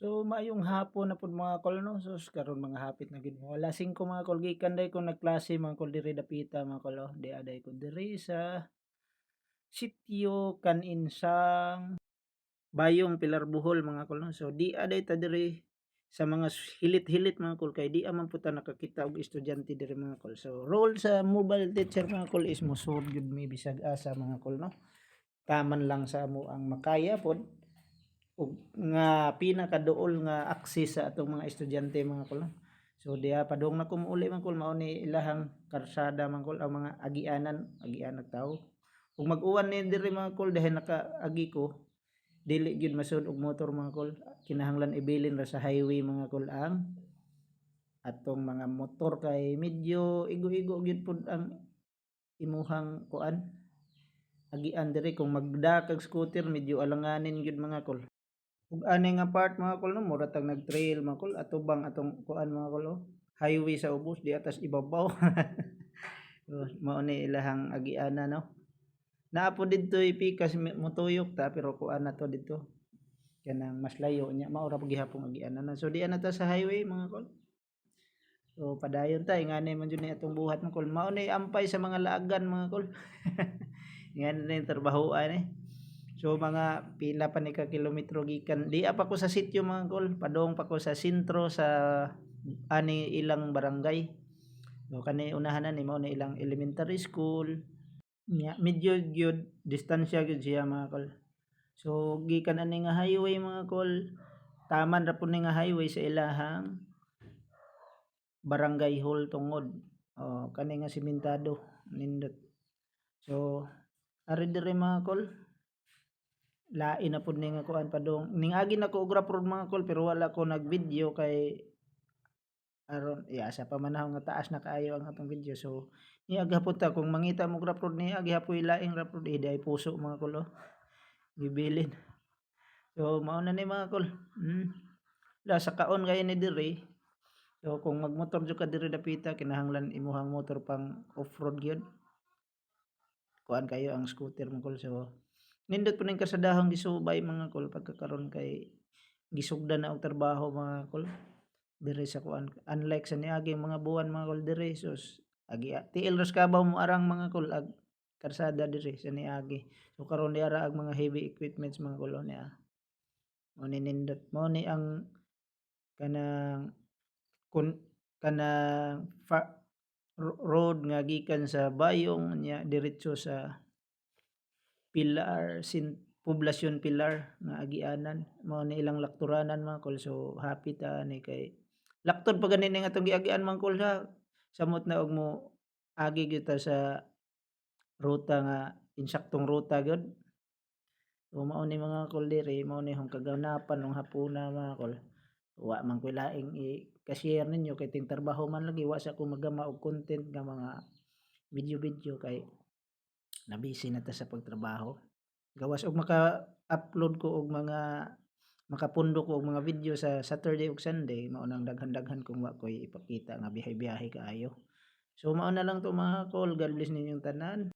So, maayong hapon na pud mga kol 'no, sus karon mga hapit na gid mo. 5:00 mga kol gikan day ko nagklase mga kol diri dapita mga kol, oh. Di aday ko diri sa sitio Kaninsang, Bayong Pilar Bohol mga kol 'no. So, di aday ta diri sa mga hilit-hilit mga kol kay di man pud ta nakakita og estudyante diri mga kol. So, role sa mobile teacher mga kol is mosud gyud mi bisag asa mga kol 'no. Taman lang sa amo ang makaya pod ug nga pinakaduol nga access sa atong mga estudyante mga kol. So diha padung na ko mouli man kol mao ni ilahang karsada man kol ang mga agianan tawo. Ug mag-uwan ni diri mga kol dahil nakaagi ko dili gyud masud og motor mga kol. Kinahanglan ibilin ra sa highway mga kol ang atong mga motor kay medyo igo-igo gyud pud ang imuhang kuan agian diri kung magda kag scooter medyo alanganin gyud mga kol. Ug ani nga part mga kol 'no mura tag nag-trail mga kol atubang atong kuan mga kol, oh, highway sa ubos di atas ibabaw. Oh, mao ni ilahang agianan 'no. Naa po didto'y pikas motuyok ta pero kuan na to didto, kanang mas layo nya mao ra po gihapong agianan. So diha na ta sa highway mga kol. So padayon ta ingani man jud ni atong buhat mga kol. Mao ni ampay sa mga laagan mga kol. Ingani ni trabahoan eh. So mga pila pa ni ka kilometro gikan di pa ko sa sitio mga kol, padong pa ko sa sentro sa ani ilang barangay. So kani unahan na ni mao na ilang elementary school. Nya medyo gyud distansya gyud siya mga kol. So gikan ani nga highway mga kol, taman ra pud ni nga highway sa ilahang barangay hall tungod. Oh, kani nga sementado nindot. So ari diri mga kol lain na pud ni nga kuan padung ning-agi nako og raprod mga kol pero wala ko nag-video kay aron asa pa man nga taas na kaayo ang atong video. So niya gihapon ta kung mangita mo og raprod niya gihapoy laing raprod day puso mga kol, oh, gibilin. So mao na ni mga kol, la sa kaon kay ni diri. So kung magmotor jud ka diri dapita kinahanglan imuhang motor pang off-road gyud. Kuan kayo ang scooter mga kol. So nindot po ning kasadahang gisubay mga kol pagkakaroon kay gisugdan na og trabaho mga kol diri sa kuan unlike sa niaging mga buwan mga kol diri sus agi tiil ras kabaw mo arang mga kol ag karsada diri sa niagi. So karon di ara ang mga heavy equipments mga kol niya. Mao ni nindot mao ni ang kanang kun kanang road nga gikan sa Bayong nya diretso sa Pilar Poblasyon Pilar nga agianan mao ni ilang lakturanan mga kol. So happy ta ani kay laktod pa gani ning atong giagian mga kol ha. Samot na og mo agi gyud ta sa ruta nga insaktong ruta gyud. So mao ni mga kol diri mao ni akong kaganapan nung hapuna mga kol. Wa man koy laing i-ka-share ninyo kay ting trabaho man lagi wa sa ko magama og content nga mga video-video kay na busy na ta sa pagtrabaho. Gawas og maka-upload ko og mga makapundok ko og mga video sa Saturday ug Sunday mao nang daghan-daghan kung wa ko'y ipakita nga biyahe-biyahe kaayo. So mao na lang 'to mga kol, God bless ninyong tanan.